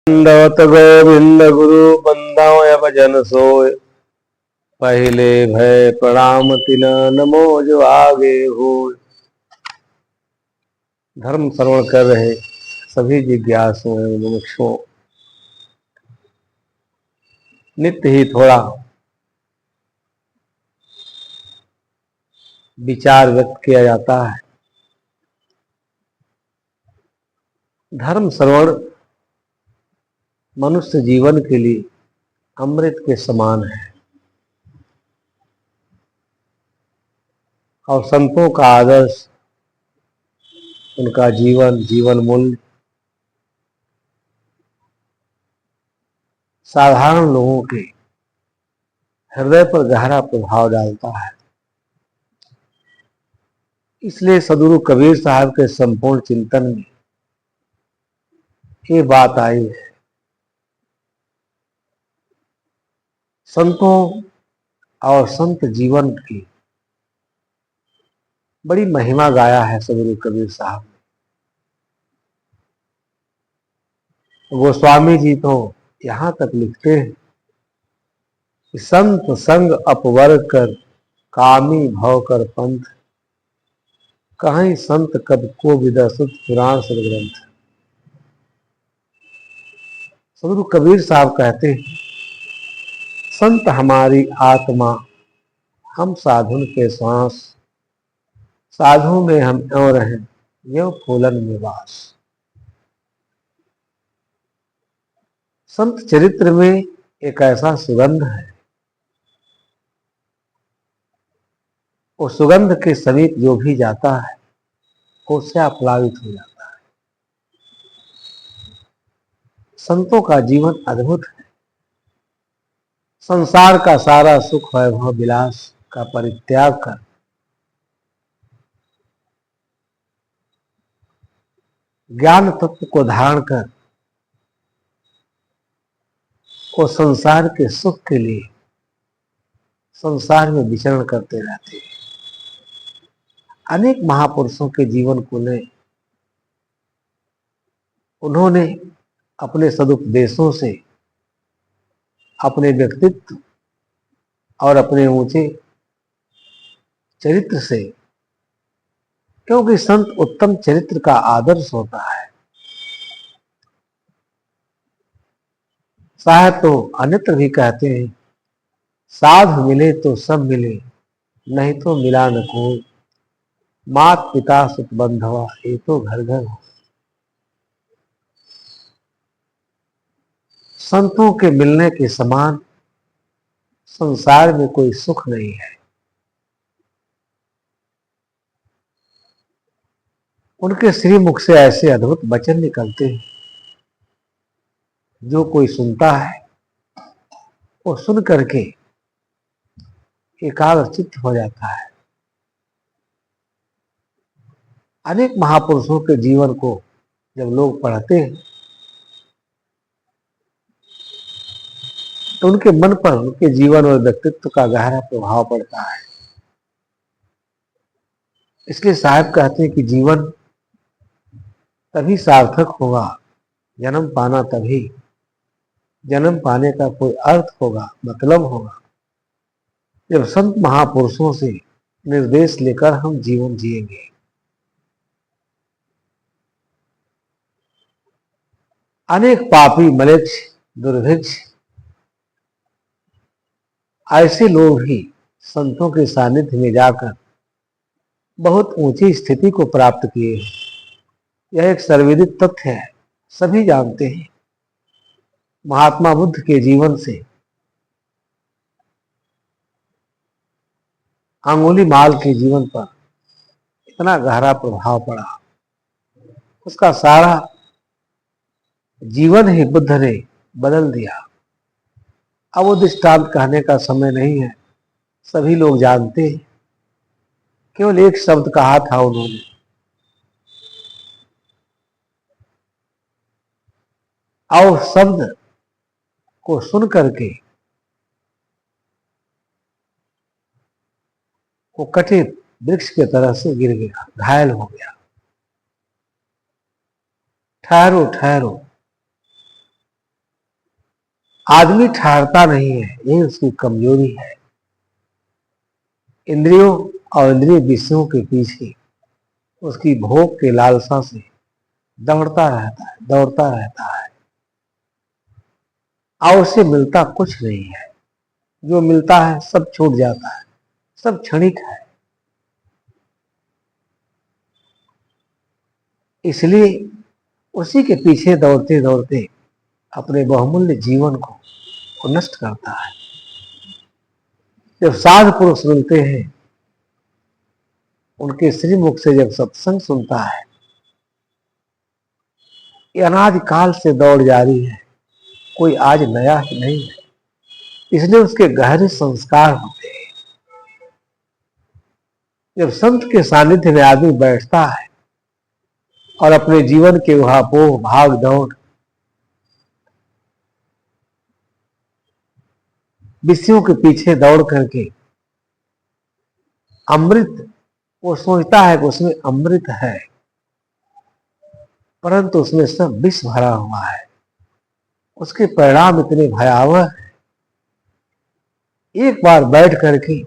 दंडवत गोविंद गुरु बंदाय भजन सोय। पहले भय प्रणाम तिन नमो जो आगे हो। धर्म श्रवण कर रहे सभी जिज्ञासुओं एवं मुमुक्षुओं, नित्य ही थोड़ा विचार व्यक्त किया जाता है। धर्म श्रवण मनुष्य जीवन के लिए अमृत के समान है और संतों का आदर्श, उनका जीवन मूल्य साधारण लोगों के हृदय पर गहरा प्रभाव डालता है। इसलिए सद्गुरु कबीर साहब के संपूर्ण चिंतन में ये बात आई है। संतों और संत जीवन की बड़ी महिमा गाया है सद्गुरु कबीर साहब ने। गोस्वामी जी तो यहां तक लिखते हैं कि संत संग अपवर कर कामी भव कर पंथ, कहीं संत कब को विदसुत पुराण सदग्रंथ। सद्गुरु कबीर साहब कहते हैं, संत हमारी आत्मा, हम साधुन के श्वास, साधु में हम क्यों रहें यो फूलन में वास। संत चरित्र में एक ऐसा सुगंध है, उस सुगंध के समीप जो भी जाता है उससे आप्लावित हो जाता है। संतों का जीवन अद्भुत है। संसार का सारा सुख वैभव विलास का परित्याग कर ज्ञान तत्व को धारण कर वो संसार के सुख के लिए संसार में विचरण करते रहते हैं। अनेक महापुरुषों के जीवन को उन्होंने अपने सदुपदेशों से, अपने व्यक्तित्व और अपने ऊंचे चरित्र से, क्योंकि संत उत्तम चरित्र का आदर्श होता है। साहब तो अन्यत्र भी कहते हैं, साध मिले तो सब मिले, नहीं तो मिला न कोई, मात पिता सुत बंधवा ये तो घर घर हो। संतों के मिलने के समान संसार में कोई सुख नहीं है। उनके श्री मुख से ऐसे अद्भुत वचन निकलते हैं, जो कोई सुनता है वो सुन करके एकाग्रचित्त हो जाता है। अनेक महापुरुषों के जीवन को जब लोग पढ़ते हैं तो उनके मन पर उनके जीवन और व्यक्तित्व का गहरा प्रभाव पड़ता है। इसलिए साहब कहते हैं कि जीवन तभी सार्थक होगा, जन्म पाना तभी, जन्म पाने का कोई अर्थ होगा, मतलब होगा, जब संत महापुरुषों से निर्देश लेकर हम जीवन जिएंगे। अनेक पापी मलेच्छ दुर्भिक्ष ऐसे लोग भी संतों के सानिध्य में जाकर बहुत ऊंची स्थिति को प्राप्त किए हैं। यह एक सर्वविदित तथ्य है, सभी जानते हैं। महात्मा बुद्ध के जीवन से अंगुली माल के जीवन पर इतना गहरा प्रभाव पड़ा, उसका सारा जीवन ही बुद्ध ने बदल दिया। अब वो दृष्टांत कहने का समय नहीं है, सभी लोग जानते हैं। केवल एक शब्द कहा था उन्होंने, और शब्द को सुन करके वो कठिन वृक्ष के तरह से गिर गया, घायल हो गया। ठहरो ठहरो, आदमी ठहरता नहीं है, यही उसकी कमजोरी है। इंद्रियों और इंद्रिय विषयों के पीछे उसकी भोग के लालसा से दौड़ता रहता है और उसे मिलता कुछ नहीं है। जो मिलता है सब छूट जाता है, सब क्षणिक है। इसलिए उसी के पीछे दौड़ते दौड़ते अपने बहुमूल्य जीवन को नष्ट करता है। जब साधु पुरुष मिलते हैं, उनके श्रीमुख से जब सत्संग सुनता है, ये अनादिकाल से दौड़ जारी है, कोई आज नया ही नहीं है। इसलिए उसके गहरे संस्कार होते हैं। जब संत के सानिध्य में आदमी बैठता है और अपने जीवन के उहापोह भाग दौड़ विषयों के पीछे दौड़ करके अमृत, वो सोचता है कि उसमें अमृत है, परंतु उसमें सब विष भरा हुआ है। उसके परिणाम इतने भयावह हैं। एक बार बैठ करके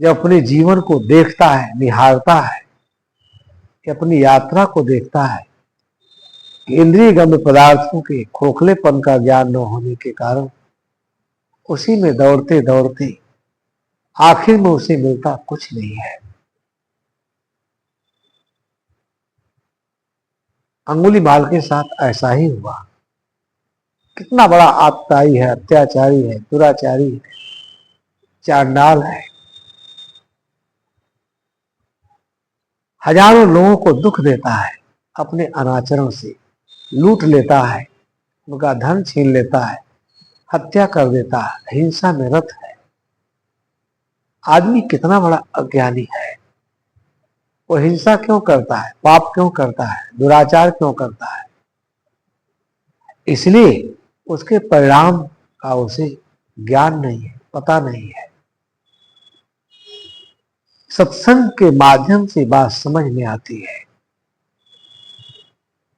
जब अपने जीवन को देखता है, निहारता है, अपनी यात्रा को देखता है कि इंद्रिय गम्य पदार्थों के खोखलेपन का ज्ञान न होने के कारण उसी में दौड़ते दौड़ते आखिर में उसे मिलता कुछ नहीं है। अंगुलीमाल के साथ ऐसा ही हुआ। कितना बड़ा आतताई है, अत्याचारी है, दुराचारी है, चांडाल है। हजारों लोगों को दुख देता है, अपने अनाचरण से लूट लेता है, उनका धन छीन लेता है, हत्या कर देता है, हिंसा में रत है। आदमी कितना बड़ा अज्ञानी है। वो हिंसा क्यों करता है, पाप क्यों करता है, दुराचार क्यों करता है? इसलिए उसके परिणाम का उसे ज्ञान नहीं है, पता नहीं है। सत्संग के माध्यम से बात समझ में आती है।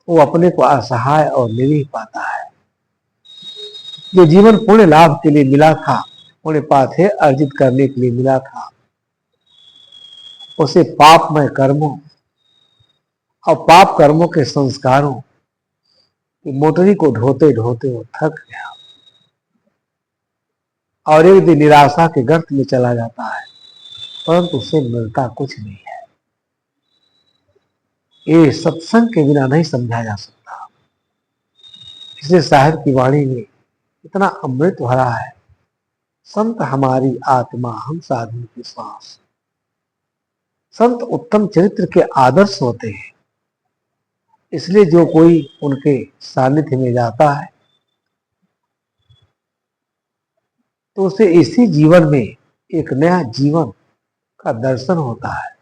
वो अपने को असहाय और निरीह पाता है। जो जीवन पुण्य लाभ के लिए मिला था, पुण्य पाथे अर्जित करने के लिए मिला था, उसे पापमय कर्मों और पाप कर्मों के संस्कारों की मोटरी को ढोते ढोते वो थक गया और एक दिन निराशा के गर्त में चला जाता है, परंतु उसे मिलता कुछ नहीं है। ये सत्संग के बिना नहीं समझा जा सकता। इसलिए साहिब की वाणी में इतना अमृत भरा है। संत हमारी आत्मा, हम साधु की श्वास। संत उत्तम चरित्र के आदर्श होते हैं। इसलिए जो कोई उनके सानिध्य में जाता है तो उसे इसी जीवन में एक नया जीवन का दर्शन होता है।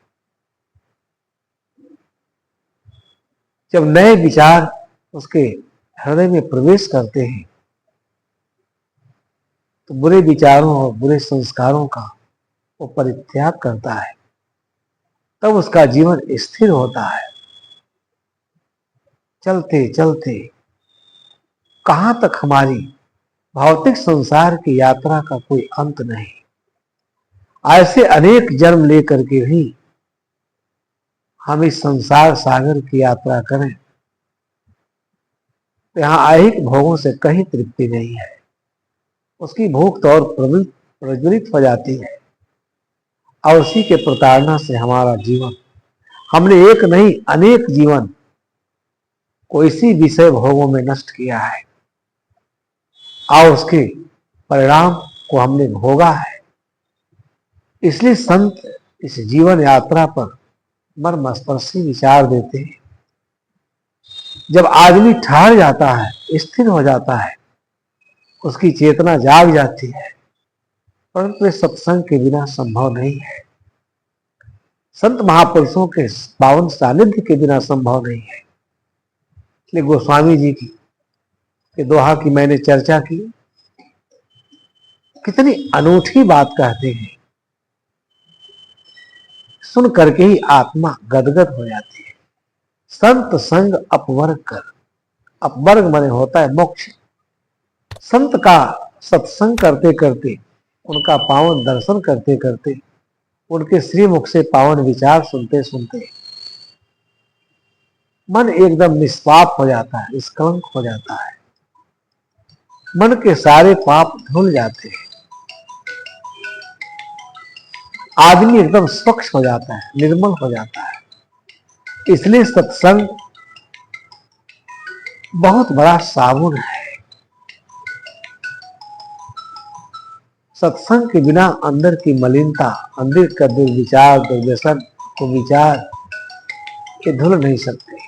जब नए विचार उसके हृदय में प्रवेश करते हैं तो बुरे विचारों और बुरे संस्कारों का वो परित्याग करता है, तब उसका जीवन स्थिर होता है। चलते चलते कहां तक हमारी भौतिक संसार की यात्रा का कोई अंत नहीं। ऐसे अनेक जन्म लेकर के भी हम इस संसार सागर की यात्रा करें तो यहां ऐहिक भोगों से कहीं तृप्ति नहीं है। उसकी भूख तो और प्रज्वलित हो जाती है और उसी के प्रताड़ना से हमारा जीवन, हमने एक नहीं अनेक जीवन को इसी विषय भोगों में नष्ट किया है और उसके परिणाम को हमने भोगा है। इसलिए संत इस जीवन यात्रा पर मर्मस्पर्शी विचार देते हैं। जब आदमी ठहर जाता है, स्थिर हो जाता है, उसकी चेतना जाग जाती है, परंतु सत्संग के बिना संभव नहीं है। संत महापुरुषों के पावन सानिध्य के बिना संभव नहीं है। इसलिए गोस्वामी जी की के दोहा की मैंने चर्चा की। कितनी अनूठी बात कहते हैं, सुन करके ही आत्मा गदगद हो जाती है। संत संग अपवर्ग कर, अपवर्ग माने होता है मोक्ष। संत का सत्संग करते करते, उनका पावन दर्शन करते करते, उनके श्रीमुख से पावन विचार सुनते सुनते मन एकदम निष्पाप हो जाता है, निष्कलंक हो जाता है। मन के सारे पाप धुल जाते हैं। आदमी एकदम स्वच्छ हो जाता है, निर्मल हो जाता है। इसलिए सत्संग बहुत बड़ा साबुन है। सत्संग के बिना अंदर की मलिनता, अंदर का दुर्विचार, दुर्व्यसन, कुविचार ये धुल नहीं सकते।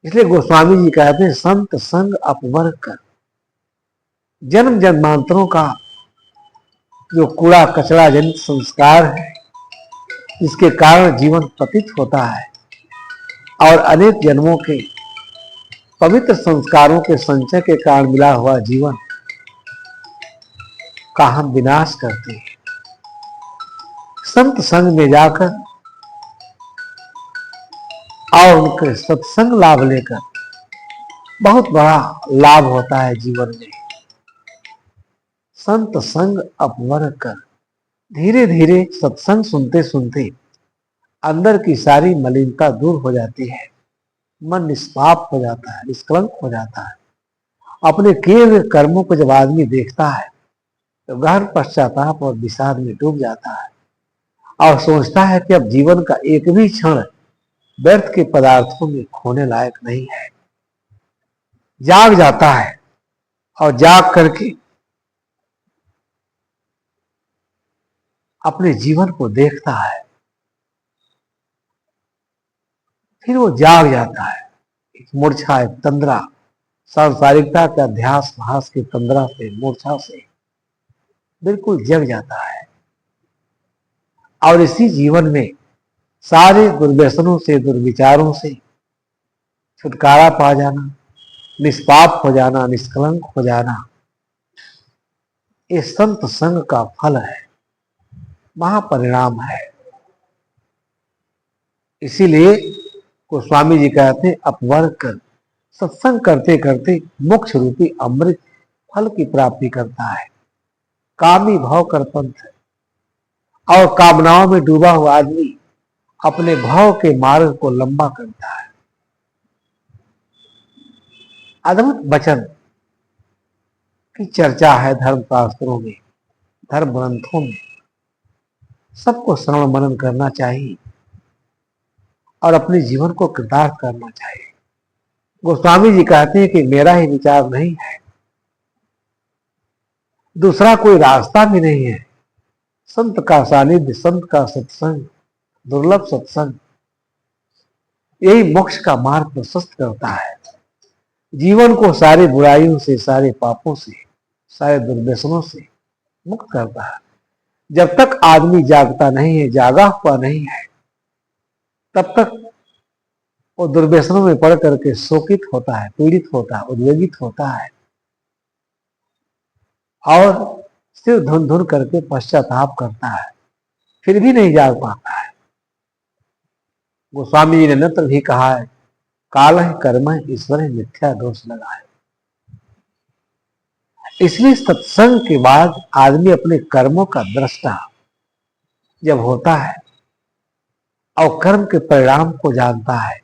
इसलिए गोस्वामी जी कहते हैं संत संग अपवर कर। जन्म जन्मांतरों का जो कूड़ा कचरा जनित संस्कार है, इसके कारण जीवन पतित होता है और अनेक जन्मों के पवित्र संस्कारों के संचय के कारण मिला हुआ जीवन का हम विनाश करते हैं। संत संग में जाकर और उनके सत्संग लाभ लेकर बहुत बड़ा लाभ होता है जीवन में। संत संग अपवर कर। धीरे धीरे सत्संग सुनते सुनते अंदर की सारी मलिनता दूर हो जाती है। मन निष्पाप हो जाता है, निष्कलंक हो जाता है। अपने किए हुए कर्मों को जब आदमी देखता है तो गहन पश्चाताप और विषाद में डूब जाता है और सोचता है कि अब जीवन का एक भी क्षण व्यर्थ के पदार्थों में खोने लायक नहीं है। जाग जाता है और जाग करके अपने जीवन को देखता है। फिर वो जाग जाता है। एक मूर्छा, एक तंद्रा, सांसारिकता के अध्यास भास के तंद्रा से, मूर्छा से बिल्कुल जग जाता है और इसी जीवन में सारे दुर्व्यसनों से, दुर्विचारों से छुटकारा पा जाना, निष्पाप हो जाना, निष्कलंक हो जाना, ये संत संग का फल है, महापरिणाम है। इसीलिए गोस्वामी जी कहते हैं अपवर कर। सत्संग करते करते मोक्ष रूपी अमृत फल की प्राप्ति करता है। कामी भाव कर पंथ और कामनाओं में डूबा हुआ आदमी अपने भाव के मार्ग को लंबा करता है। अद्भुत वचन की चर्चा है धर्म शास्त्रों में, धर्म ग्रंथों में। सबको श्रवण मनन करना चाहिए और अपने जीवन को कृतार्थ करना चाहिए। गोस्वामी जी कहते हैं कि मेरा ही विचार नहीं है, दूसरा कोई रास्ता भी नहीं है। संत का सानिध्य, संत का सत्संग, दुर्लभ सत्संग, यही मोक्ष का मार्ग प्रशस्त करता है। जीवन को सारी बुराइयों से, सारे पापों से, सारे दुर्व्यसनों से मुक्त करता है। जब तक आदमी जागता नहीं है, जागा हुआ नहीं है, तब तक वो दुर्व्यसनों में पड़ करके शोकित होता है, पीड़ित होता है, उद्वेगित होता है और सिर धुन धुन करके पश्चाताप करता है, फिर भी नहीं जाग पाता है। गोस्वामी जी ने नत्र भी कहा है काल है कर्म है ईश्वर है मिथ्या दोष लगा है। इसलिए सत्संग के बाद आदमी अपने कर्मों का दृष्टा जब होता है और कर्म के परिणाम को जानता है,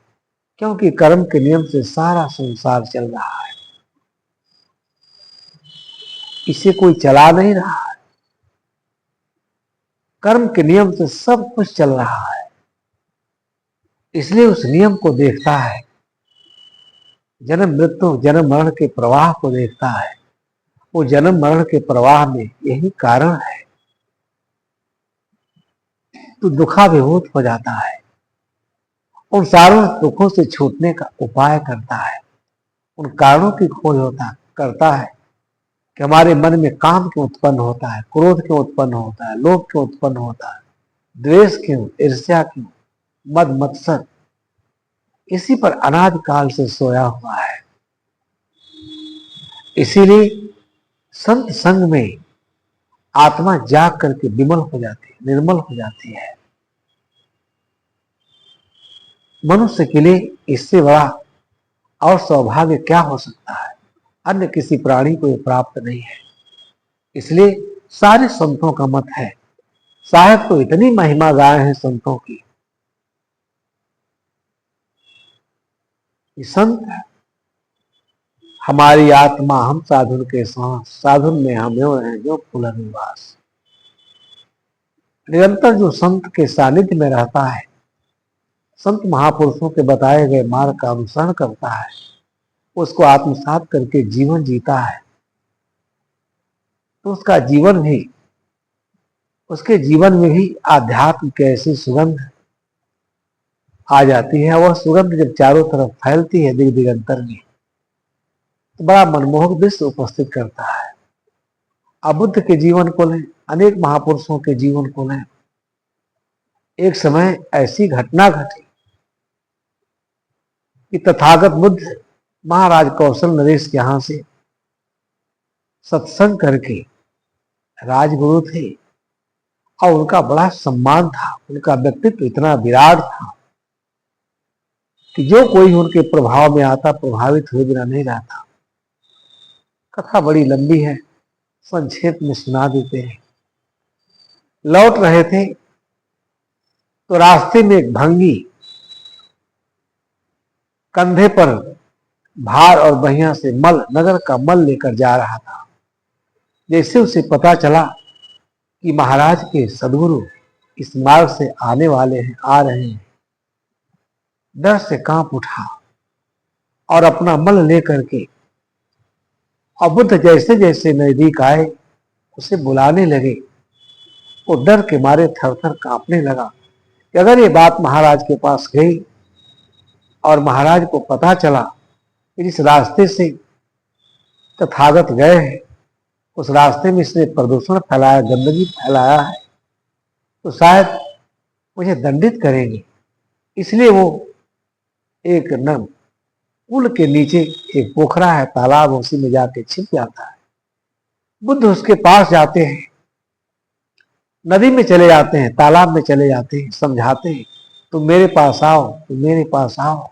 क्योंकि कर्म के नियम से सारा संसार चल रहा है, इसे कोई चला नहीं रहा है। कर्म के नियम से सब कुछ चल रहा है। इसलिए उस नियम को देखता है, जन्म मृत्यु जन्म मरण के प्रवाह को देखता है। वो जन्म मरण के प्रवाह में यही कारण है तो दुखाभिभूत हो जाता है। उन सारों दुखों से छूटने का उपाय करता है, उन कारणों की खोज करता है कि हमारे मन में काम क्यों उत्पन्न होता है, क्रोध क्यों उत्पन्न होता है, लोभ क्यों उत्पन्न होता है, द्वेष क्यों, ईर्ष्या क्यों, मद मत्सर, इसी पर अनादि काल से सोया हुआ है। इसीलिए संत संग में आत्मा जाग करके विमल हो जाती है, निर्मल हो जाती है। मनुष्य के लिए इससे बड़ा और सौभाग्य क्या हो सकता है। अन्य किसी प्राणी को ये प्राप्त नहीं है। इसलिए सारे संतों का मत है, साहेब तो इतनी महिमा गाए हैं संतों की कि संत हमारी आत्मा हम साधुन के सांस, साधुन में हम यो हैं जो फूलन निवास। निरंतर जो संत के सानिध्य में रहता है, संत महापुरुषों के बताए गए मार्ग का अनुसरण करता है, उसको आत्मसात करके जीवन जीता है, तो उसका जीवन भी, उसके जीवन में भी आध्यात्म की ऐसी सुगंध आ जाती है। वह सुगंध जब चारों तरफ फैलती है दिग दिगंतर में, तो बड़ा मनमोहक दृश्य उपस्थित करता है। अब बुद्ध के जीवन को लें, अनेक महापुरुषों के जीवन को लें, एक समय ऐसी घटना घटी कि तथागत बुद्ध महाराज कौशल नरेश के यहां से सत्संग करके, राजगुरु थे और उनका बड़ा सम्मान था, उनका व्यक्तित्व इतना विराट था कि जो कोई उनके प्रभाव में आता प्रभावित हुए बिना नहीं रहता। कथा बड़ी लंबी है, संक्षेप में सुना देते हैं। लौट रहे थे तो रास्ते में एक भंगी कंधे पर भार और बहिया से मल, नगर का मल लेकर जा रहा था। जैसे उसे पता चला कि महाराज के सद्गुरु इस मार्ग से आने वाले हैं, आ रहे हैं, डर से कांप उठा और अपना मल लेकर के, और बुद्ध जैसे जैसे नजदीक आए उसे बुलाने लगे। वो डर के मारे थर थर कांपने लगा कि अगर ये बात महाराज के पास गई और महाराज को पता चला कि इस रास्ते से तथागत गए हैं, उस रास्ते में इसने प्रदूषण फैलाया, गंदगी फैलाया है, तो शायद मुझे दंडित करेंगे। इसलिए वो एक न पुल के नीचे एक पोखरा है, तालाब, उसी में जाके छिप जाता है। बुद्ध उसके पास जाते हैं, नदी में चले जाते हैं, तालाब में चले जाते हैं, समझाते हैं, तुम मेरे पास आओ, तुम मेरे पास आओ।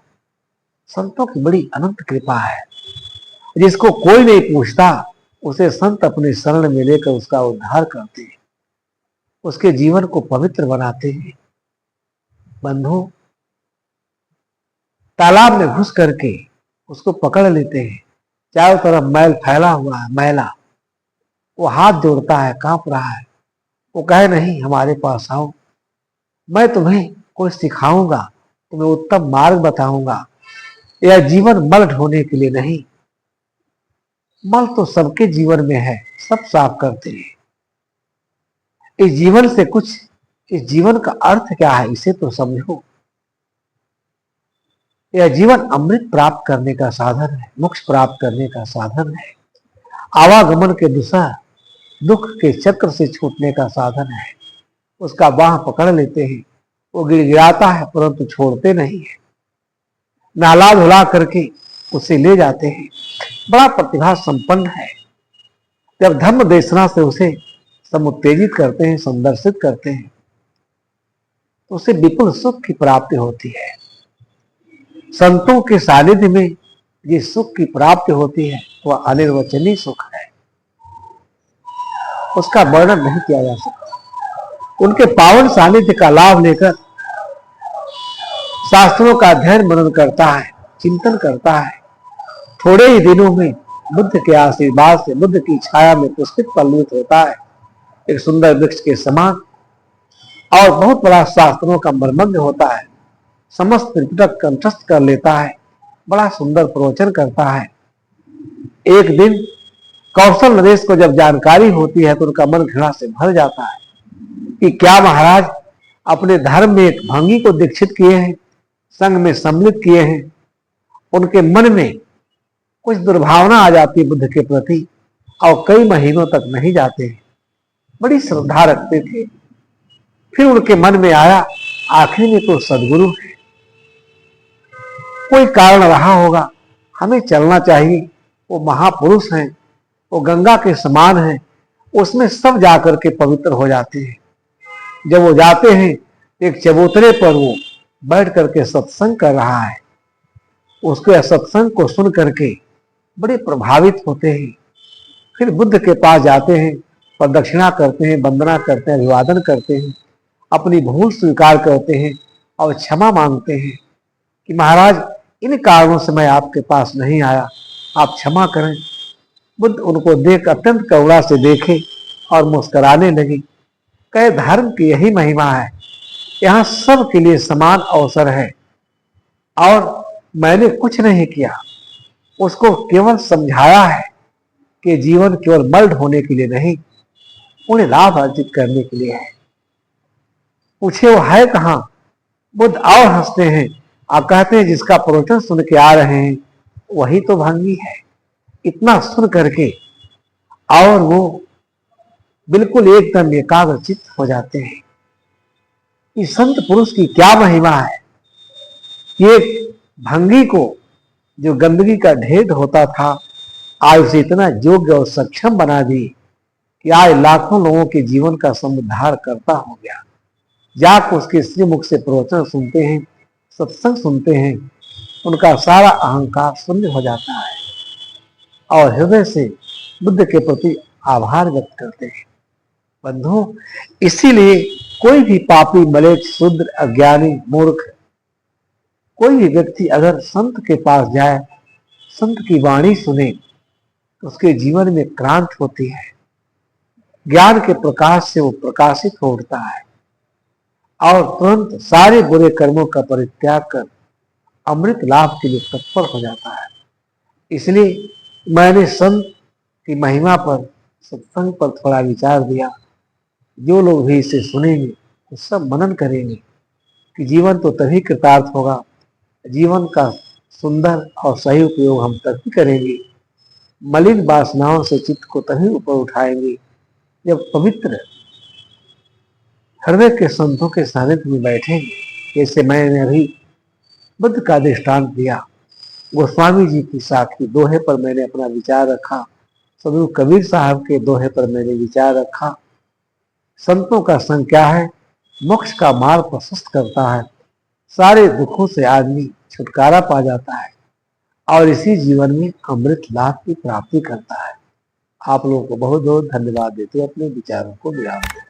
संतों की बड़ी अनंत कृपा है, जिसको कोई नहीं पूछता उसे संत अपने शरण में लेकर उसका उद्धार करते हैं, उसके जीवन को पवित्र बनाते हैं। बंधु, तालाब में घुस करके उसको पकड़ लेते हैं, चारों तरफ मैल फैला हुआ है, मैला। वो हाथ जोड़ता है, कांप रहा है। वो कहे नहीं, हमारे पास आओ, मैं तुम्हें कोई सिखाऊंगा, तुम्हें उत्तम मार्ग बताऊंगा। यह जीवन मल ढोने के लिए नहीं, मल तो सबके जीवन में है, सब साफ करते हैं। इस जीवन से कुछ, इस जीवन का अर्थ क्या है इसे तो समझो। यह जीवन अमृत प्राप्त करने का साधन है, मोक्ष प्राप्त करने का साधन है, आवागमन के दिशा दुख के चक्र से छूटने का साधन है। उसका बाह पकड़ लेते हैं, वो गिड़गिड़ाता है परंतु छोड़ते नहीं है, नाला धुला करके उसे ले जाते हैं। बड़ा प्रतिभा संपन्न है। जब धर्म देशना से उसे समुत्तेजित करते हैं, संदर्शित करते हैं, तो उसे विपुल सुख की प्राप्ति होती है। संतों के सानिध्य में जिस सुख की प्राप्ति होती है वह अनिर्वचनीय सुख है, उसका वर्णन नहीं किया जा सकता। उनके पावन सानिध्य का लाभ लेकर शास्त्रों का अध्ययन मनन करता है, चिंतन करता है, थोड़े ही दिनों में बुद्ध के आशीर्वाद से, बुद्ध की छाया में पुष्पित पल्लवित होता है, एक सुंदर वृक्ष के समान, और बहुत बड़ा शास्त्रों का मर्मज्ञ होता है, समस्त त्रिपिटक कंठस्थ कर लेता है, बड़ा सुंदर प्रवचन करता है। एक दिन कौशल नरेश को जब जानकारी होती है तो उनका मन घृणा से भर जाता है कि क्या महाराज अपने धर्म में एक भंगी को दीक्षित किए हैं, संघ में सम्मिलित किए हैं। उनके मन में कुछ दुर्भावना आ जाती है बुद्ध के प्रति और कई महीनों तक नहीं जाते हैं, बड़ी श्रद्धा रखते थे। फिर उनके मन में आया आखिर में तो सदगुरु है, कोई कारण रहा होगा, हमें चलना चाहिए, वो महापुरुष हैं, वो गंगा के समान हैं, उसमें सब जाकर के पवित्र हो जाते हैं। जब वो जाते हैं एक चबूतरे पर वो बैठ करके सत्संग कर रहा है, उसके सत्संग को सुन करके बड़े प्रभावित होते हैं। फिर बुद्ध के पास जाते हैं, प्रदक्षिणा करते हैं, वंदना करते हैं, अभिवादन करते हैं, अपनी भूल स्वीकार करते हैं और क्षमा मांगते हैं कि महाराज इन कारणों से मैं आपके पास नहीं आया, आप क्षमा करें। बुद्ध उनको देख अत्यंत करुणा से देखे और मुस्कुराने लगे। कहे धर्म की यही महिमा है, यहाँ सब के लिए समान अवसर है और मैंने कुछ नहीं किया, उसको केवल समझाया है कि जीवन केवल मर्ड होने के लिए नहीं, उन्हें लाभ अर्जित करने के लिए है। पूछे वो है कहाँ? बुद्ध और हंसते हैं और कहते हैं जिसका प्रवचन सुन के आ रहे हैं वही तो भंगी है। इतना सुन करके और वो बिल्कुल एकदम एकाग्रचित्त हो जाते हैं। इस संत पुरुष की क्या महिमा है। ये भंगी को जो गंदगी का ढेर होता था, आज उसे इतना योग्य और सक्षम बना दी कि आज लाखों लोगों के जीवन का समुद्धार करता हो गया। जाकर उसके श्रीमुख से प्रवचन सुनते हैं, सत्संग सुनते हैं, उनका सारा अहंकार शून्य हो जाता है और हृदय से बुद्ध के प्रति आभार व्यक्त करते हैं। बंधुओं, इसीलिए कोई भी पापी, मलेच्छ, शूद्र, अज्ञानी, मूर्ख, कोई भी व्यक्ति अगर संत के पास जाए, संत की वाणी सुने, तो उसके जीवन में क्रांति होती है। ज्ञान के प्रकाश से वो प्रकाशित हो उठता है और तुरंत सारे बुरे कर्मों का परित्याग कर अमृत लाभ के लिए तत्पर हो जाता है। इसलिए मैंने संत की महिमा पर, सत्संग पर थोड़ा विचार दिया। जो लोग भी इसे सुनेंगे तो सब मनन करेंगे कि जीवन तो तभी कृतार्थ होगा, जीवन का सुंदर और सही उपयोग हम तभी करेंगे, मलिन वासनाओं से चित्त को तभी ऊपर उठाएंगे जब पवित्र हृदय के संतों के सानिध्य में बैठेंगे। जैसे मैंने अभी बुद्ध का दृष्टांत दिया, गोस्वामी जी की साखी दोहे पर मैंने अपना विचार रखा, सदगुरु कबीर साहब के दोहे पर मैंने विचार रखा। संतों का संग क्या है, मोक्ष का मार्ग प्रशस्त करता है, सारे दुखों से आदमी छुटकारा पा जाता है और इसी जीवन में अमृत लाभ की प्राप्ति करता है। आप लोगों को बहुत बहुत धन्यवाद देते हुए अपने विचारों को विराम देते हैं।